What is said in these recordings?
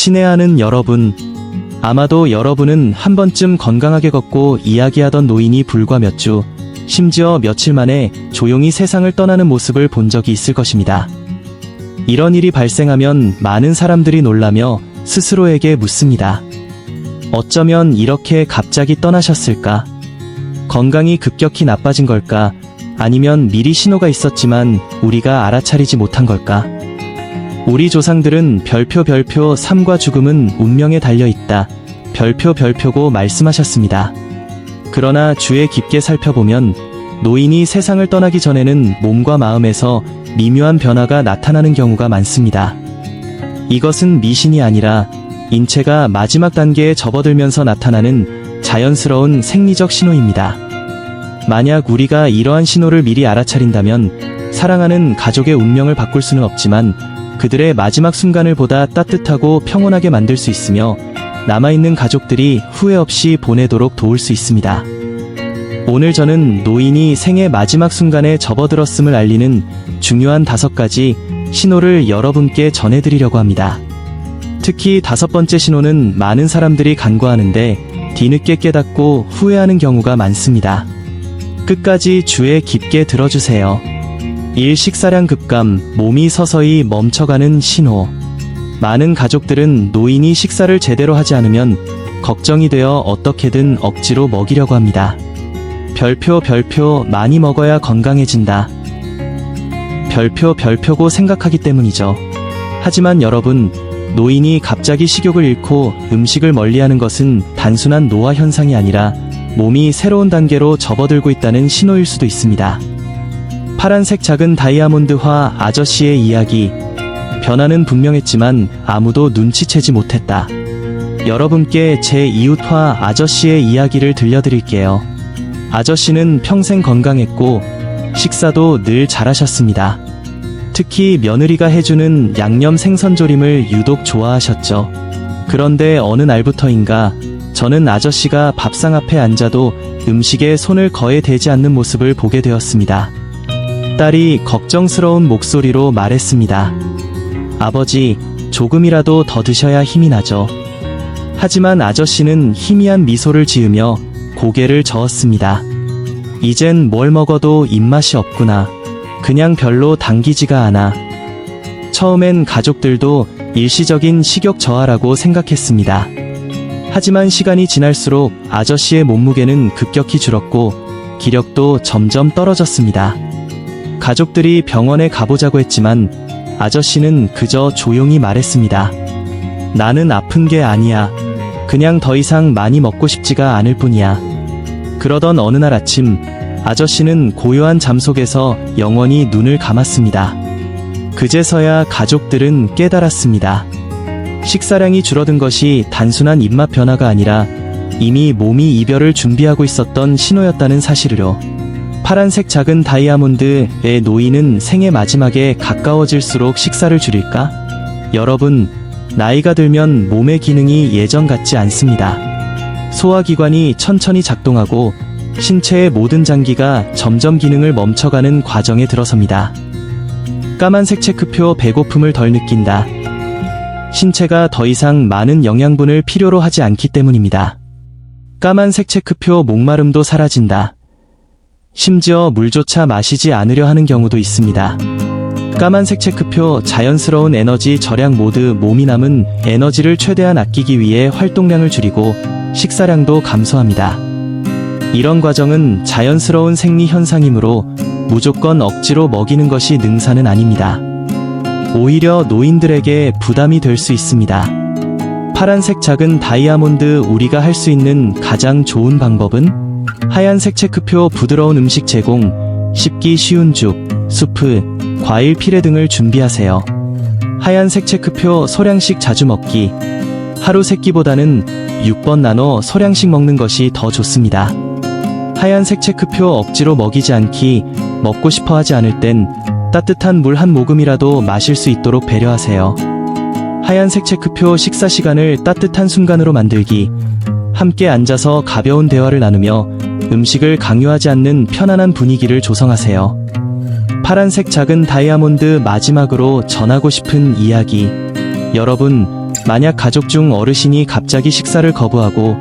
친애하는 여러분, 아마도 여러분은 한 번쯤 건강하게 걷고 이야기하던 노인이 불과 몇 주, 심지어 며칠 만에 조용히 세상을 떠나는 모습을 본 적이 있을 것입니다. 이런 일이 발생하면 많은 사람들이 놀라며 스스로에게 묻습니다. 어쩌면 이렇게 갑자기 떠나셨을까? 건강이 급격히 나빠진 걸까? 아니면 미리 신호가 있었지만 우리가 알아차리지 못한 걸까? 우리 조상들은 별표 삶과 죽음은 운명에 달려있다. 별표고 말씀하셨습니다. 그러나 주에 깊게 살펴보면 노인이 세상을 떠나기 전에는 몸과 마음에서 미묘한 변화가 나타나는 경우가 많습니다. 이것은 미신이 아니라 인체가 마지막 단계에 접어들면서 나타나는 자연스러운 생리적 신호입니다. 만약 우리가 이러한 신호를 미리 알아차린다면 사랑하는 가족의 운명을 바꿀 수는 없지만 그들의 마지막 순간을 보다 따뜻하고 평온하게 만들 수 있으며 남아있는 가족들이 후회 없이 보내도록 도울 수 있습니다. 오늘 저는 노인이 생의 마지막 순간에 접어들었음을 알리는 중요한 5가지 신호를 여러분께 전해드리려고 합니다. 특히 5번째 신호는 많은 사람들이 간과하는데 뒤늦게 깨닫고 후회하는 경우가 많습니다. 끝까지 주에 깊게 들어주세요. 1. 식사량 급감, 몸이 서서히 멈춰가는 신호. 많은 가족들은 노인이 식사를 제대로 하지 않으면 걱정이 되어 어떻게든 억지로 먹이려고 합니다. 별표 많이 먹어야 건강해진다. 별표고 생각하기 때문이죠. 하지만 여러분, 노인이 갑자기 식욕을 잃고 음식을 멀리하는 것은 단순한 노화 현상이 아니라 몸이 새로운 단계로 접어들고 있다는 신호일 수도 있습니다. 파란색 작은 다이아몬드화 아저씨의 이야기. 변화는 분명했지만 아무도 눈치채지 못했다. 여러분께 제 이웃화 아저씨의 이야기를 들려드릴게요. 아저씨는 평생 건강했고 식사도 늘 잘하셨습니다. 특히 며느리가 해주는 양념 생선조림을 유독 좋아하셨죠. 그런데 어느 날부터인가 저는 아저씨가 밥상 앞에 앉아도 음식에 손을 거의 대지 않는 모습을 보게 되었습니다. 딸이 걱정스러운 목소리로 말했습니다. 아버지, 조금이라도 더 드셔야 힘이 나죠. 하지만 아저씨는 희미한 미소를 지으며 고개를 저었습니다. 이젠 뭘 먹어도 입맛이 없구나. 그냥 별로 당기지가 않아. 처음엔 가족들도 일시적인 식욕 저하라고 생각했습니다. 하지만 시간이 지날수록 아저씨의 몸무게는 급격히 줄었고 기력도 점점 떨어졌습니다. 가족들이 병원에 가보자고 했지만 아저씨는 그저 조용히 말했습니다. 나는 아픈 게 아니야. 그냥 더 이상 많이 먹고 싶지가 않을 뿐이야. 그러던 어느 날 아침, 아저씨는 고요한 잠 속에서 영원히 눈을 감았습니다. 그제서야 가족들은 깨달았습니다. 식사량이 줄어든 것이 단순한 입맛 변화가 아니라 이미 몸이 이별을 준비하고 있었던 신호였다는 사실을요. 파란색 작은 다이아몬드의 노인은 생의 마지막에 가까워질수록 식사를 줄일까? 여러분, 나이가 들면 몸의 기능이 예전 같지 않습니다. 소화기관이 천천히 작동하고 신체의 모든 장기가 점점 기능을 멈춰가는 과정에 들어섭니다. 까만색 체크표 배고픔을 덜 느낀다. 신체가 더 이상 많은 영양분을 필요로 하지 않기 때문입니다. 까만색 체크표 목마름도 사라진다. 심지어 물조차 마시지 않으려 하는 경우도 있습니다. 까만색 체크표 자연스러운 에너지 절약 모드. 몸이 남은 에너지를 최대한 아끼기 위해 활동량을 줄이고 식사량도 감소합니다. 이런 과정은 자연스러운 생리 현상이므로 무조건 억지로 먹이는 것이 능사는 아닙니다. 오히려 노인들에게 부담이 될 수 있습니다. 파란색 작은 다이아몬드. 우리가 할 수 있는 가장 좋은 방법은 하얀색 체크표 부드러운 음식 제공, 씹기 쉬운 죽, 수프, 과일 피레 등을 준비하세요. 하얀색 체크표 소량씩 자주 먹기. 하루 3끼보다는 6번 나눠 소량씩 먹는 것이 더 좋습니다. 하얀색 체크표 억지로 먹이지 않기. 먹고 싶어 하지 않을 땐 따뜻한 물 한 모금이라도 마실 수 있도록 배려하세요. 하얀색 체크표 식사 시간을 따뜻한 순간으로 만들기. 함께 앉아서 가벼운 대화를 나누며 음식을 강요하지 않는 편안한 분위기를 조성하세요. 파란색 작은 다이아몬드. 마지막으로 전하고 싶은 이야기. 여러분, 만약 가족 중 어르신이 갑자기 식사를 거부하고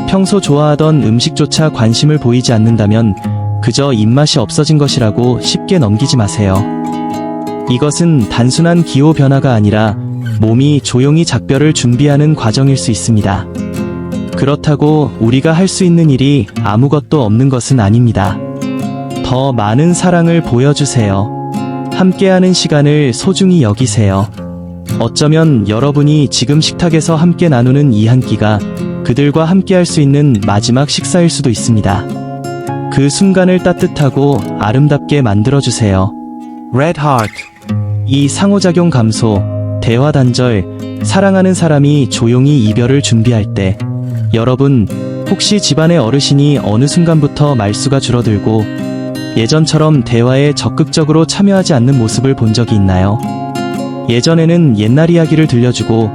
평소 좋아하던 음식조차 관심을 보이지 않는다면 그저 입맛이 없어진 것이라고 쉽게 넘기지 마세요. 이것은 단순한 기호 변화가 아니라 몸이 조용히 작별을 준비하는 과정일 수 있습니다. 그렇다고 우리가 할 수 있는 일이 아무것도 없는 것은 아닙니다. 더 많은 사랑을 보여주세요. 함께하는 시간을 소중히 여기세요. 어쩌면 여러분이 지금 식탁에서 함께 나누는 이 한 끼가 그들과 함께할 수 있는 마지막 식사일 수도 있습니다. 그 순간을 따뜻하고 아름답게 만들어주세요. Red Heart. 이 상호작용 감소, 대화 단절, 사랑하는 사람이 조용히 이별을 준비할 때 여러분, 혹시 집안의 어르신이 어느 순간부터 말수가 줄어들고 예전처럼 대화에 적극적으로 참여하지 않는 모습을 본 적이 있나요? 예전에는 옛날 이야기를 들려주고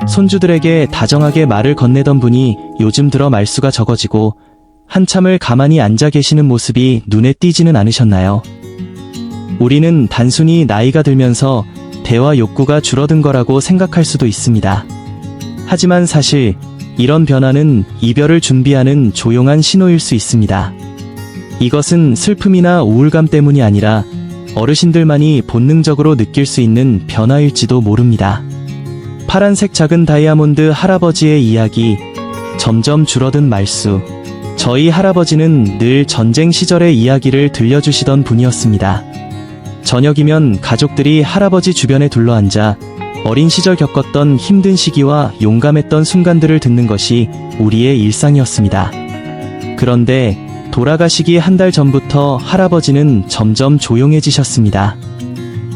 손주들에게 다정하게 말을 건네던 분이 요즘 들어 말수가 적어지고 한참을 가만히 앉아 계시는 모습이 눈에 띄지는 않으셨나요? 우리는 단순히 나이가 들면서 대화 욕구가 줄어든 거라고 생각할 수도 있습니다. 하지만 사실 이런 변화는 이별을 준비하는 조용한 신호일 수 있습니다. 이것은 슬픔이나 우울감 때문이 아니라 어르신들만이 본능적으로 느낄 수 있는 변화일지도 모릅니다. 파란색 작은 다이아몬드 할아버지의 이야기, 점점 줄어든 말수. 저희 할아버지는 늘 전쟁 시절의 이야기를 들려주시던 분이었습니다. 저녁이면 가족들이 할아버지 주변에 둘러앉아 어린 시절 겪었던 힘든 시기와 용감했던 순간들을 듣는 것이 우리의 일상이었습니다. 그런데 돌아가시기 한 달 전부터 할아버지는 점점 조용해지셨습니다.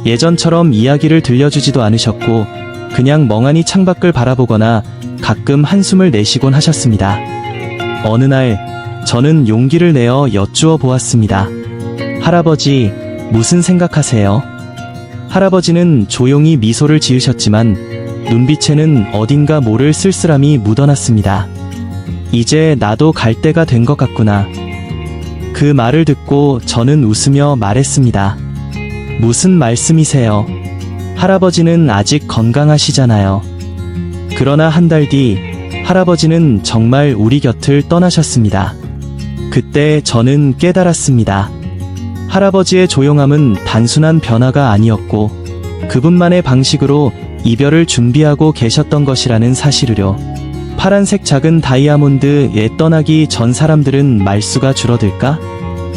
예전처럼 이야기를 들려주지도 않으셨고 그냥 멍하니 창밖을 바라보거나 가끔 한숨을 내쉬곤 하셨습니다. 어느 날 저는 용기를 내어 여쭈어 보았습니다. 할아버지, 무슨 생각하세요? 할아버지는 조용히 미소를 지으셨지만 눈빛에는 어딘가 모를 쓸쓸함이 묻어났습니다. 이제 나도 갈 때가 된 것 같구나. 그 말을 듣고 저는 웃으며 말했습니다. 무슨 말씀이세요? 할아버지는 아직 건강하시잖아요. 그러나 한 달 뒤 할아버지는 정말 우리 곁을 떠나셨습니다. 그때 저는 깨달았습니다. 할아버지의 조용함은 단순한 변화가 아니었고 그분만의 방식으로 이별을 준비하고 계셨던 것이라는 사실을요. 파란색 작은 다이아몬드에 떠나기 전 사람들은 말수가 줄어들까?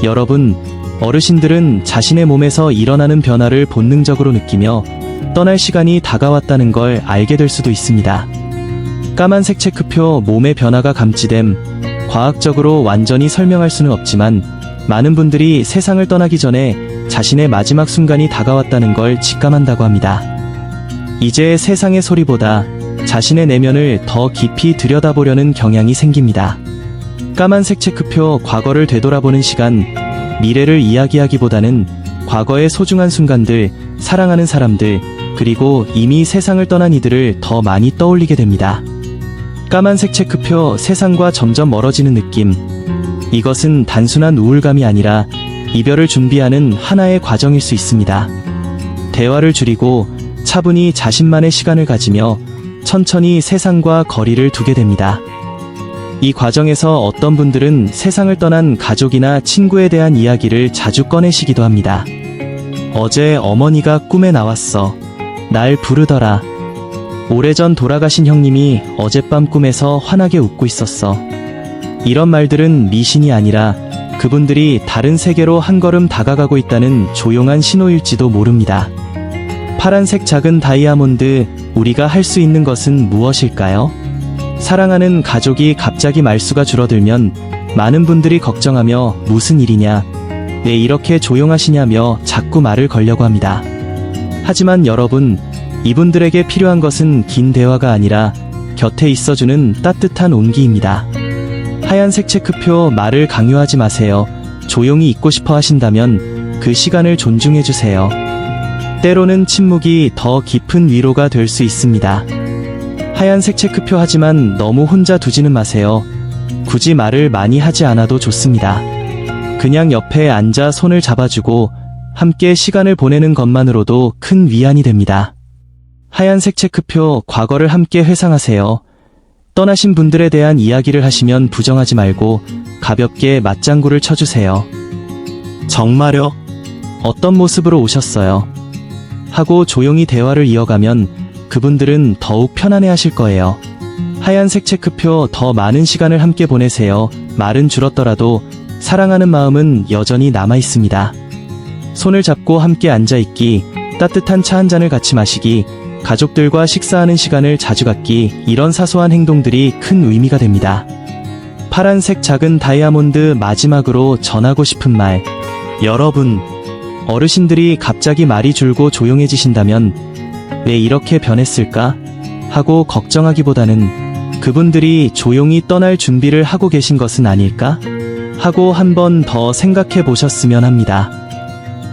여러분, 어르신들은 자신의 몸에서 일어나는 변화를 본능적으로 느끼며 떠날 시간이 다가왔다는 걸 알게 될 수도 있습니다. 까만색 체크표 몸의 변화가 감지됨, 과학적으로 완전히 설명할 수는 없지만 많은 분들이 세상을 떠나기 전에 자신의 마지막 순간이 다가왔다는 걸 직감한다고 합니다. 이제 세상의 소리보다 자신의 내면을 더 깊이 들여다보려는 경향이 생깁니다. 까만색 체크표 과거를 되돌아보는 시간, 미래를 이야기하기보다는 과거의 소중한 순간들, 사랑하는 사람들, 그리고 이미 세상을 떠난 이들을 더 많이 떠올리게 됩니다. 까만색 체크표 세상과 점점 멀어지는 느낌. 이것은 단순한 우울감이 아니라 이별을 준비하는 하나의 과정일 수 있습니다. 대화를 줄이고 차분히 자신만의 시간을 가지며 천천히 세상과 거리를 두게 됩니다. 이 과정에서 어떤 분들은 세상을 떠난 가족이나 친구에 대한 이야기를 자주 꺼내시기도 합니다. 어제 어머니가 꿈에 나왔어. 날 부르더라. 오래전 돌아가신 형님이 어젯밤 꿈에서 환하게 웃고 있었어. 이런 말들은 미신이 아니라 그분들이 다른 세계로 한 걸음 다가가고 있다는 조용한 신호일지도 모릅니다. 파란색 작은 다이아몬드, 우리가 할 수 있는 것은 무엇일까요? 사랑하는 가족이 갑자기 말수가 줄어들면 많은 분들이 걱정하며 무슨 일이냐, 왜 이렇게 조용하시냐며 자꾸 말을 걸려고 합니다. 하지만 여러분, 이분들에게 필요한 것은 긴 대화가 아니라 곁에 있어주는 따뜻한 온기입니다. 하얀색 체크표 말을 강요하지 마세요. 조용히 있고 싶어 하신다면 그 시간을 존중해주세요. 때로는 침묵이 더 깊은 위로가 될 수 있습니다. 하얀색 체크표 하지만 너무 혼자 두지는 마세요. 굳이 말을 많이 하지 않아도 좋습니다. 그냥 옆에 앉아 손을 잡아주고 함께 시간을 보내는 것만으로도 큰 위안이 됩니다. 하얀색 체크표 과거를 함께 회상하세요. 떠나신 분들에 대한 이야기를 하시면 부정하지 말고 가볍게 맞장구를 쳐주세요. 정말요? 어떤 모습으로 오셨어요? 하고 조용히 대화를 이어가면 그분들은 더욱 편안해하실 거예요. 하얀색 체크표 더 많은 시간을 함께 보내세요. 말은 줄었더라도 사랑하는 마음은 여전히 남아있습니다. 손을 잡고 함께 앉아있기, 따뜻한 차 한 잔을 같이 마시기, 가족들과 식사하는 시간을 자주 갖기, 이런 사소한 행동들이 큰 의미가 됩니다. 파란색 작은 다이아몬드 마지막으로 전하고 싶은 말. 여러분, 어르신들이 갑자기 말이 줄고 조용해지신다면 왜 이렇게 변했을까? 하고 걱정하기보다는 그분들이 조용히 떠날 준비를 하고 계신 것은 아닐까? 하고 한 번 더 생각해 보셨으면 합니다.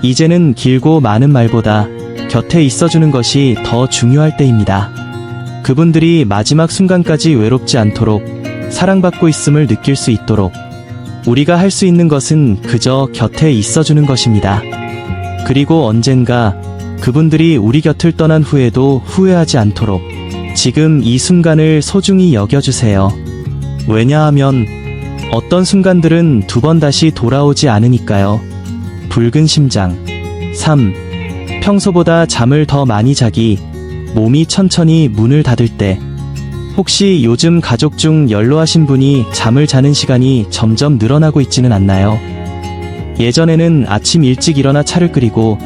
이제는 길고 많은 말보다 곁에 있어주는 것이 더 중요할 때입니다. 그분들이 마지막 순간까지 외롭지 않도록, 사랑받고 있음을 느낄 수 있도록 우리가 할 수 있는 것은 그저 곁에 있어주는 것입니다. 그리고 언젠가 그분들이 우리 곁을 떠난 후에도 후회하지 않도록 지금 이 순간을 소중히 여겨주세요. 왜냐하면 어떤 순간들은 두 번 다시 돌아오지 않으니까요. 붉은 심장. 3. 평소보다 잠을 더 많이 자기. 몸이 천천히 문을 닫을 때. 혹시 요즘 가족 중 연로하신 분이 잠을 자는 시간이 점점 늘어나고 있지는 않나요? 예전에는 아침 일찍 일어나 차를 끓이고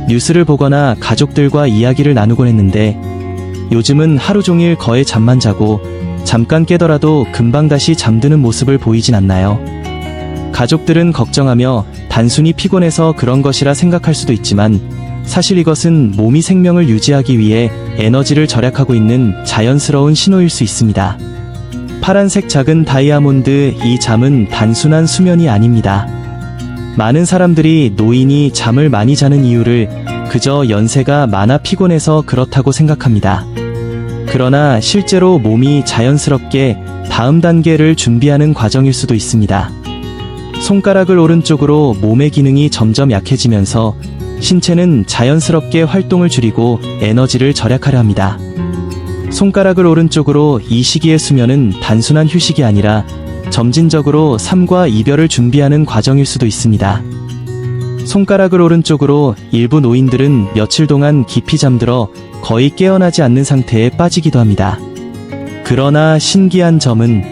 뉴스를 보거나 가족들과 이야기를 나누곤 했는데 요즘은 하루 종일 거의 잠만 자고 잠깐 깨더라도 금방 다시 잠드는 모습을 보이진 않나요? 가족들은 걱정하며 단순히 피곤해서 그런 것이라 생각할 수도 있지만 사실 이것은 몸이 생명을 유지하기 위해 에너지를 절약하고 있는 자연스러운 신호일 수 있습니다. 파란색 작은 다이아몬드, 이 잠은 단순한 수면이 아닙니다. 많은 사람들이 노인이 잠을 많이 자는 이유를 그저 연세가 많아 피곤해서 그렇다고 생각합니다. 그러나 실제로 몸이 자연스럽게 다음 단계를 준비하는 과정일 수도 있습니다. 손가락을 오른쪽으로 몸의 기능이 점점 약해지면서 신체는 자연스럽게 활동을 줄이고 에너지를 절약하려 합니다. 손가락을 오른쪽으로, 이 시기의 수면은 단순한 휴식이 아니라 점진적으로 삶과 이별을 준비하는 과정일 수도 있습니다. 손가락을 오른쪽으로, 일부 노인들은 며칠 동안 깊이 잠들어 거의 깨어나지 않는 상태에 빠지기도 합니다. 그러나 신기한 점은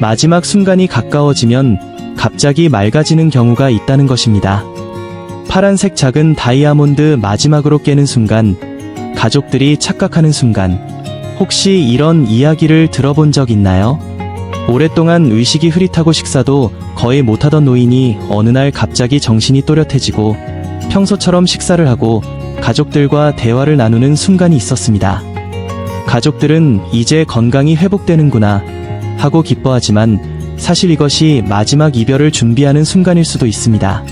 마지막 순간이 가까워지면 갑자기 맑아지는 경우가 있다는 것입니다. 파란색 작은 다이아몬드 마지막으로 깨는 순간, 가족들이 착각하는 순간, 혹시 이런 이야기를 들어본 적 있나요? 오랫동안 의식이 흐릿하고 식사도 거의 못하던 노인이 어느 날 갑자기 정신이 또렷해지고 평소처럼 식사를 하고 가족들과 대화를 나누는 순간이 있었습니다. 가족들은 이제 건강이 회복되는구나 하고 기뻐하지만 사실 이것이 마지막 이별을 준비하는 순간일 수도 있습니다.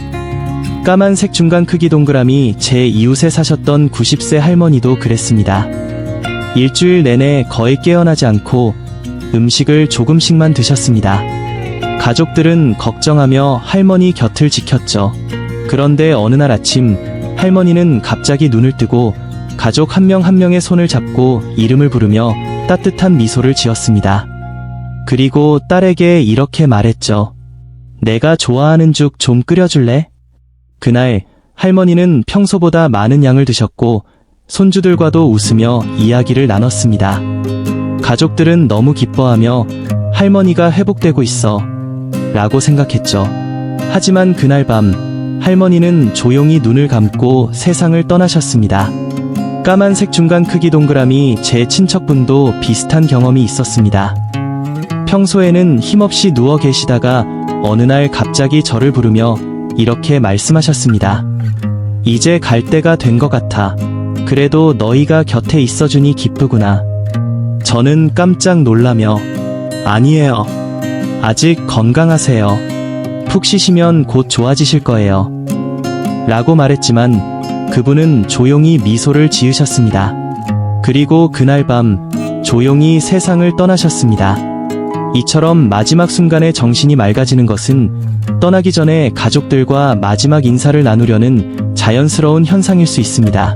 까만색 중간 크기 동그라미, 제 이웃에 사셨던 90세 할머니도 그랬습니다. 일주일 내내 거의 깨어나지 않고 음식을 조금씩만 드셨습니다. 가족들은 걱정하며 할머니 곁을 지켰죠. 그런데 어느 날 아침, 할머니는 갑자기 눈을 뜨고 가족 한 명 한 명의 손을 잡고 이름을 부르며 따뜻한 미소를 지었습니다. 그리고 딸에게 이렇게 말했죠. 내가 좋아하는 죽 좀 끓여줄래? 그날 할머니는 평소보다 많은 양을 드셨고 손주들과도 웃으며 이야기를 나눴습니다. 가족들은 너무 기뻐하며 할머니가 회복되고 있어 라고 생각했죠. 하지만 그날 밤 할머니는 조용히 눈을 감고 세상을 떠나셨습니다. 까만색 중간 크기 동그라미, 제 친척분도 비슷한 경험이 있었습니다. 평소에는 힘없이 누워 계시다가 어느 날 갑자기 저를 부르며 이렇게 말씀하셨습니다. 이제 갈 때가 된 것 같아. 그래도 너희가 곁에 있어주니 기쁘구나. 저는 깜짝 놀라며 아니에요. 아직 건강하세요. 푹 쉬시면 곧 좋아지실 거예요. 라고 말했지만 그분은 조용히 미소를 지으셨습니다. 그리고 그날 밤 조용히 세상을 떠나셨습니다. 이처럼 마지막 순간에 정신이 맑아지는 것은 떠나기 전에 가족들과 마지막 인사를 나누려는 자연스러운 현상일 수 있습니다.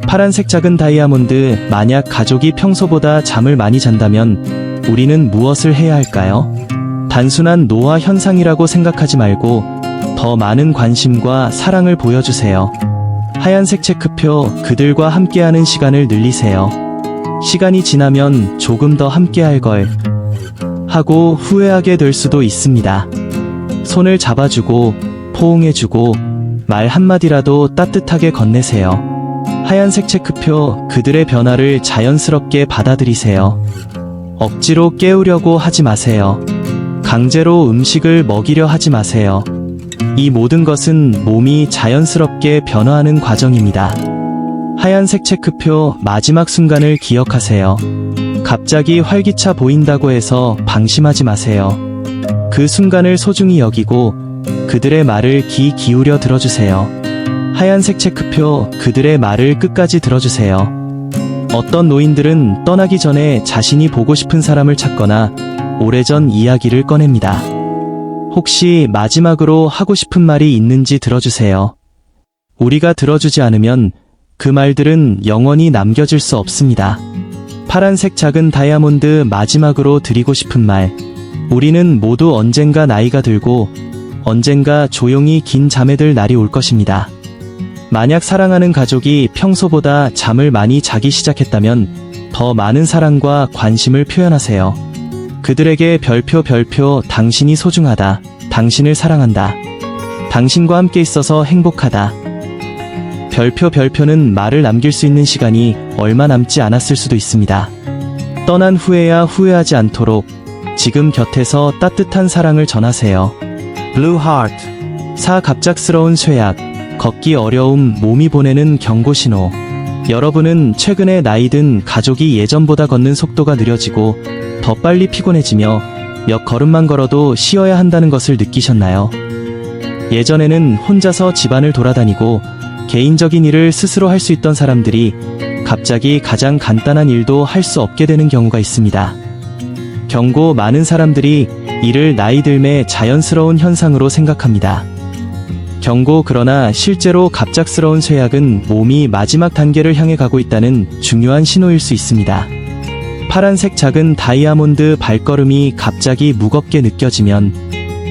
파란색 작은 다이아몬드, 만약 가족이 평소보다 잠을 많이 잔다면 우리는 무엇을 해야 할까요? 단순한 노화 현상이라고 생각하지 말고 더 많은 관심과 사랑을 보여주세요. 하얀색 체크표, 그들과 함께하는 시간을 늘리세요. 시간이 지나면 조금 더 함께할 걸 하고 후회하게 될 수도 있습니다. 손을 잡아주고 포옹해주고 말 한마디라도 따뜻하게 건네세요. 하얀색 체크표, 그들의 변화를 자연스럽게 받아들이세요. 억지로 깨우려고 하지 마세요. 강제로 음식을 먹이려 하지 마세요. 이 모든 것은 몸이 자연스럽게 변화하는 과정입니다. 하얀색 체크표, 마지막 순간을 기억하세요. 갑자기 활기차 보인다고 해서 방심하지 마세요. 그 순간을 소중히 여기고 그들의 말을 귀 기울여 들어주세요. 하얀색 체크표, 그들의 말을 끝까지 들어주세요. 어떤 노인들은 떠나기 전에 자신이 보고 싶은 사람을 찾거나 오래전 이야기를 꺼냅니다. 혹시 마지막으로 하고 싶은 말이 있는지 들어주세요. 우리가 들어주지 않으면 그 말들은 영원히 남겨질 수 없습니다. 파란색 작은 다이아몬드, 마지막으로 드리고 싶은 말. 우리는 모두 언젠가 나이가 들고 언젠가 조용히 긴 잠에 들 날이 올 것입니다. 만약 사랑하는 가족이 평소보다 잠을 많이 자기 시작했다면 더 많은 사랑과 관심을 표현하세요. 그들에게 별표 당신이 소중하다. 당신을 사랑한다. 당신과 함께 있어서 행복하다. 별표는 말을 남길 수 있는 시간이 얼마 남지 않았을 수도 있습니다. 떠난 후에야 후회하지 않도록 지금 곁에서 따뜻한 사랑을 전하세요. Blue Heart. 갑작스러운 쇠약, 걷기 어려움, 몸이 보내는 경고신호. 여러분은 최근에 나이 든 가족이 예전보다 걷는 속도가 느려지고 더 빨리 피곤해지며 몇 걸음만 걸어도 쉬어야 한다는 것을 느끼셨나요? 예전에는 혼자서 집안을 돌아다니고 개인적인 일을 스스로 할 수 있던 사람들이 갑자기 가장 간단한 일도 할 수 없게 되는 경우가 있습니다. 경고, 많은 사람들이 이를 나이 들매 자연스러운 현상으로 생각합니다. 경고, 그러나 실제로 갑작스러운 쇠약은 몸이 마지막 단계를 향해 가고 있다는 중요한 신호일 수 있습니다. 파란색 작은 다이아몬드, 발걸음이 갑자기 무겁게 느껴지면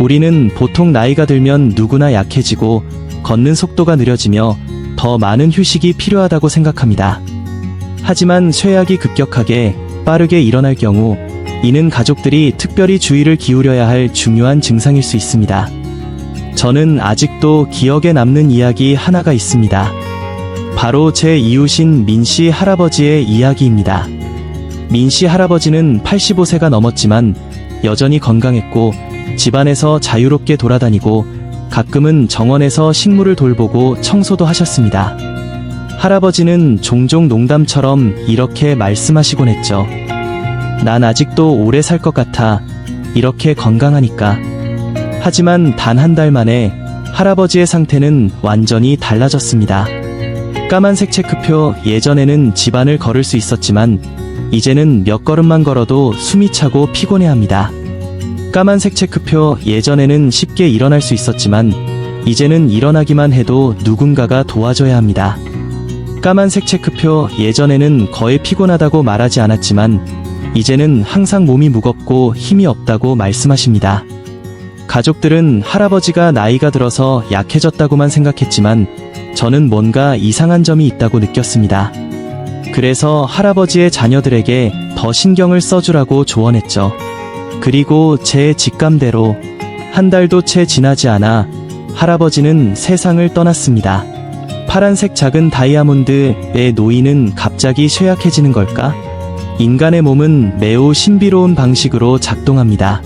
우리는 보통 나이가 들면 누구나 약해지고 걷는 속도가 느려지며 더 많은 휴식이 필요하다고 생각합니다. 하지만 쇠약이 급격하게 빠르게 일어날 경우 이는 가족들이 특별히 주의를 기울여야 할 중요한 증상일 수 있습니다. 저는 아직도 기억에 남는 이야기 하나가 있습니다. 바로 제 이웃인 민씨 할아버지의 이야기입니다. 민씨 할아버지는 85세가 넘었지만 여전히 건강했고 집안에서 자유롭게 돌아다니고 가끔은 정원에서 식물을 돌보고 청소도 하셨습니다. 할아버지는 종종 농담처럼 이렇게 말씀하시곤 했죠. 난 아직도 오래 살 것 같아. 이렇게 건강하니까. 하지만 단 한 달 만에 할아버지의 상태는 완전히 달라졌습니다. 까만색 체크표, 예전에는 집안을 걸을 수 있었지만 이제는 몇 걸음만 걸어도 숨이 차고 피곤해합니다. 까만색 체크표, 예전에는 쉽게 일어날 수 있었지만 이제는 일어나기만 해도 누군가가 도와줘야 합니다. 까만색 체크표, 예전에는 거의 피곤하다고 말하지 않았지만 이제는 항상 몸이 무겁고 힘이 없다고 말씀하십니다. 가족들은 할아버지가 나이가 들어서 약해졌다고만 생각했지만 저는 뭔가 이상한 점이 있다고 느꼈습니다. 그래서 할아버지의 자녀들에게 더 신경을 써주라고 조언했죠. 그리고 제 직감대로 한 달도 채 지나지 않아 할아버지는 세상을 떠났습니다. 파란색 작은 다이아몬드의 노인은 갑자기 쇠약해지는 걸까? 인간의 몸은 매우 신비로운 방식으로 작동합니다.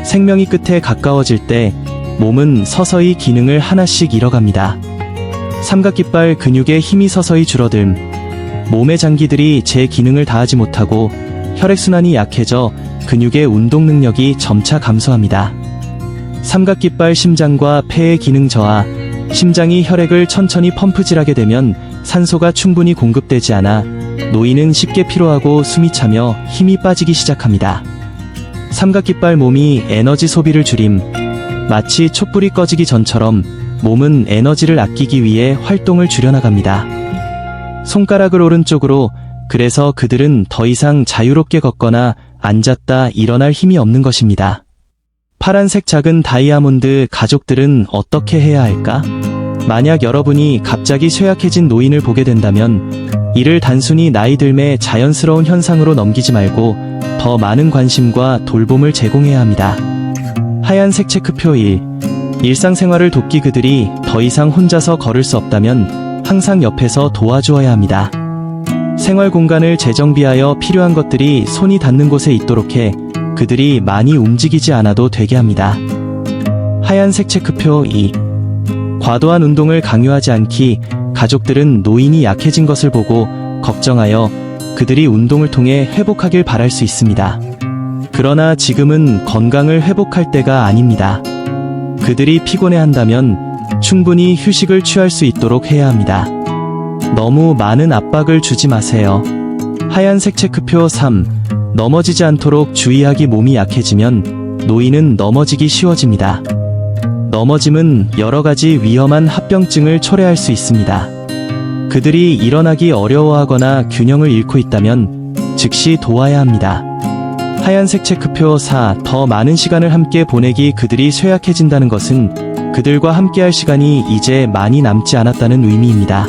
생명이 끝에 가까워질 때 몸은 서서히 기능을 하나씩 잃어갑니다. 삼각깃발 근육의 힘이 서서히 줄어듦, 몸의 장기들이 제 기능을 다하지 못하고 혈액순환이 약해져 근육의 운동 능력이 점차 감소합니다. 삼각깃발 심장과 폐의 기능 저하, 심장이 혈액을 천천히 펌프질하게 되면 산소가 충분히 공급되지 않아 노인은 쉽게 피로하고 숨이 차며 힘이 빠지기 시작합니다. 삼각깃발 몸이 에너지 소비를 줄임, 마치 촛불이 꺼지기 전처럼 몸은 에너지를 아끼기 위해 활동을 줄여나갑니다. 손가락을 오른쪽으로. 그래서 그들은 더 이상 자유롭게 걷거나 앉았다 일어날 힘이 없는 것입니다. 파란색 작은 다이아몬드 가족들은 어떻게 해야 할까? 만약 여러분이 갑자기 쇠약해진 노인을 보게 된다면 이를 단순히 나이 들매 자연스러운 현상으로 넘기지 말고 더 많은 관심과 돌봄을 제공해야 합니다. 하얀색 체크표 1. 일상생활을 돕기. 그들이 더 이상 혼자서 걸을 수 없다면 항상 옆에서 도와주어야 합니다. 생활 공간을 재정비하여 필요한 것들이 손이 닿는 곳에 있도록 해 그들이 많이 움직이지 않아도 되게 합니다. 하얀색 체크표 2. 과도한 운동을 강요하지 않기. 가족들은 노인이 약해진 것을 보고 걱정하여 그들이 운동을 통해 회복하길 바랄 수 있습니다. 그러나 지금은 건강을 회복할 때가 아닙니다. 그들이 피곤해한다면 충분히 휴식을 취할 수 있도록 해야 합니다. 너무 많은 압박을 주지 마세요. 하얀색 체크표 3. 넘어지지 않도록 주의하기. 몸이 약해지면 노인은 넘어지기 쉬워집니다. 넘어짐은 여러 가지 위험한 합병증을 초래할 수 있습니다. 그들이 일어나기 어려워하거나 균형을 잃고 있다면 즉시 도와야 합니다. 하얀색 체크표 4. 더 많은 시간을 함께 보내기. 그들이 쇠약해진다는 것은 그들과 함께할 시간이 이제 많이 남지 않았다는 의미입니다.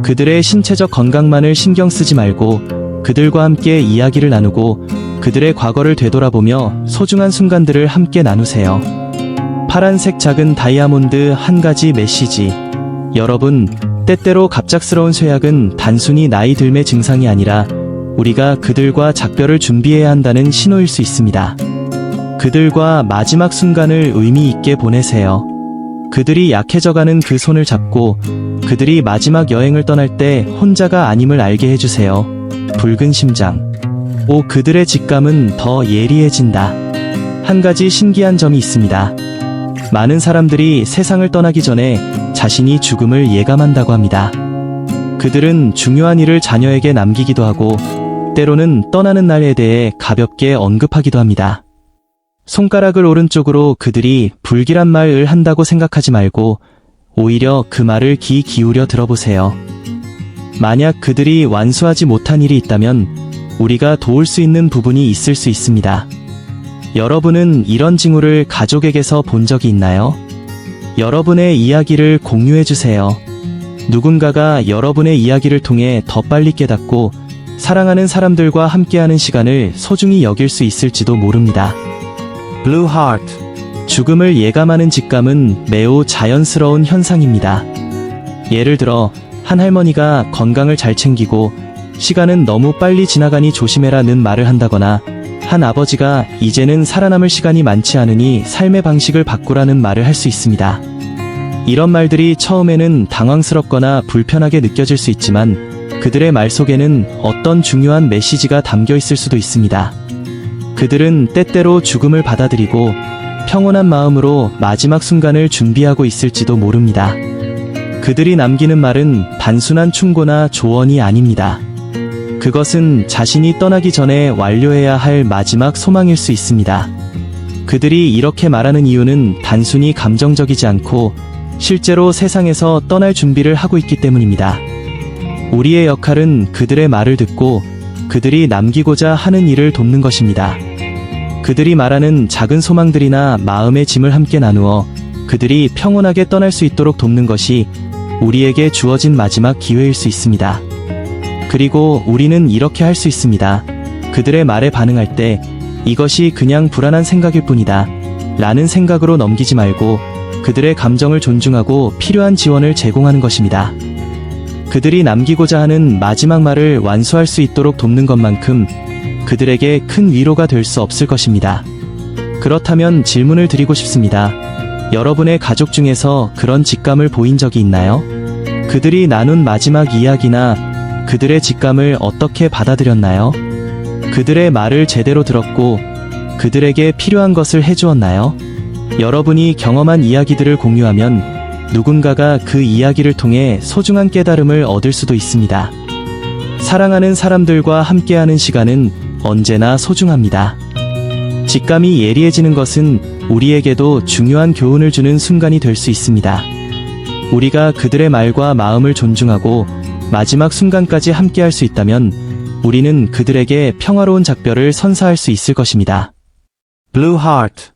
그들의 신체적 건강만을 신경 쓰지 말고 그들과 함께 이야기를 나누고 그들의 과거를 되돌아보며 소중한 순간들을 함께 나누세요. 파란색 작은 다이아몬드 한 가지 메시지. 여러분, 때때로 갑작스러운 쇠약은 단순히 나이 들매 증상이 아니라 우리가 그들과 작별을 준비해야 한다는 신호일 수 있습니다. 그들과 마지막 순간을 의미 있게 보내세요. 그들이 약해져가는 그 손을 잡고 그들이 마지막 여행을 떠날 때 혼자가 아님을 알게 해주세요. 붉은 심장. 5. 그들의 직감은 더 예리해진다. 한 가지 신기한 점이 있습니다. 많은 사람들이 세상을 떠나기 전에 자신이 죽음을 예감한다고 합니다. 그들은 중요한 일을 자녀에게 남기기도 하고 때로는 떠나는 날에 대해 가볍게 언급하기도 합니다. 손가락을 오른쪽으로. 그들이 불길한 말을 한다고 생각하지 말고 오히려 그 말을 귀 기울여 들어보세요. 만약 그들이 완수하지 못한 일이 있다면 우리가 도울 수 있는 부분이 있을 수 있습니다. 여러분은 이런 징후를 가족에게서 본 적이 있나요? 여러분의 이야기를 공유해주세요. 누군가가 여러분의 이야기를 통해 더 빨리 깨닫고 사랑하는 사람들과 함께하는 시간을 소중히 여길 수 있을지도 모릅니다. Blue Heart. 죽음을 예감하는 직감은 매우 자연스러운 현상입니다. 예를 들어 한 할머니가 건강을 잘 챙기고 시간은 너무 빨리 지나가니 조심해라는 말을 한다거나 한 아버지가 이제는 살아남을 시간이 많지 않으니 삶의 방식을 바꾸라는 말을 할 수 있습니다. 이런 말들이 처음에는 당황스럽거나 불편하게 느껴질 수 있지만 그들의 말 속에는 어떤 중요한 메시지가 담겨 있을 수도 있습니다. 그들은 때때로 죽음을 받아들이고 평온한 마음으로 마지막 순간을 준비하고 있을지도 모릅니다. 그들이 남기는 말은 단순한 충고나 조언이 아닙니다. 그것은 자신이 떠나기 전에 완료해야 할 마지막 소망일 수 있습니다. 그들이 이렇게 말하는 이유는 단순히 감정적이지 않고 실제로 세상에서 떠날 준비를 하고 있기 때문입니다. 우리의 역할은 그들의 말을 듣고 그들이 남기고자 하는 일을 돕는 것입니다. 그들이 말하는 작은 소망들이나 마음의 짐을 함께 나누어 그들이 평온하게 떠날 수 있도록 돕는 것이 우리에게 주어진 마지막 기회일 수 있습니다. 그리고 우리는 이렇게 할 수 있습니다. 그들의 말에 반응할 때 이것이 그냥 불안한 생각일 뿐이다 라는 생각으로 넘기지 말고 그들의 감정을 존중하고 필요한 지원을 제공하는 것입니다. 그들이 남기고자 하는 마지막 말을 완수할 수 있도록 돕는 것만큼 그들에게 큰 위로가 될 수 없을 것입니다. 그렇다면 질문을 드리고 싶습니다. 여러분의 가족 중에서 그런 직감을 보인 적이 있나요? 그들이 나눈 마지막 이야기나 그들의 직감을 어떻게 받아들였나요? 그들의 말을 제대로 들었고 그들에게 필요한 것을 해주었나요? 여러분이 경험한 이야기들을 공유하면 누군가가 그 이야기를 통해 소중한 깨달음을 얻을 수도 있습니다. 사랑하는 사람들과 함께하는 시간은 언제나 소중합니다. 직감이 예리해지는 것은 우리에게도 중요한 교훈을 주는 순간이 될 수 있습니다. 우리가 그들의 말과 마음을 존중하고 마지막 순간까지 함께할 수 있다면 우리는 그들에게 평화로운 작별을 선사할 수 있을 것입니다. Blue Heart.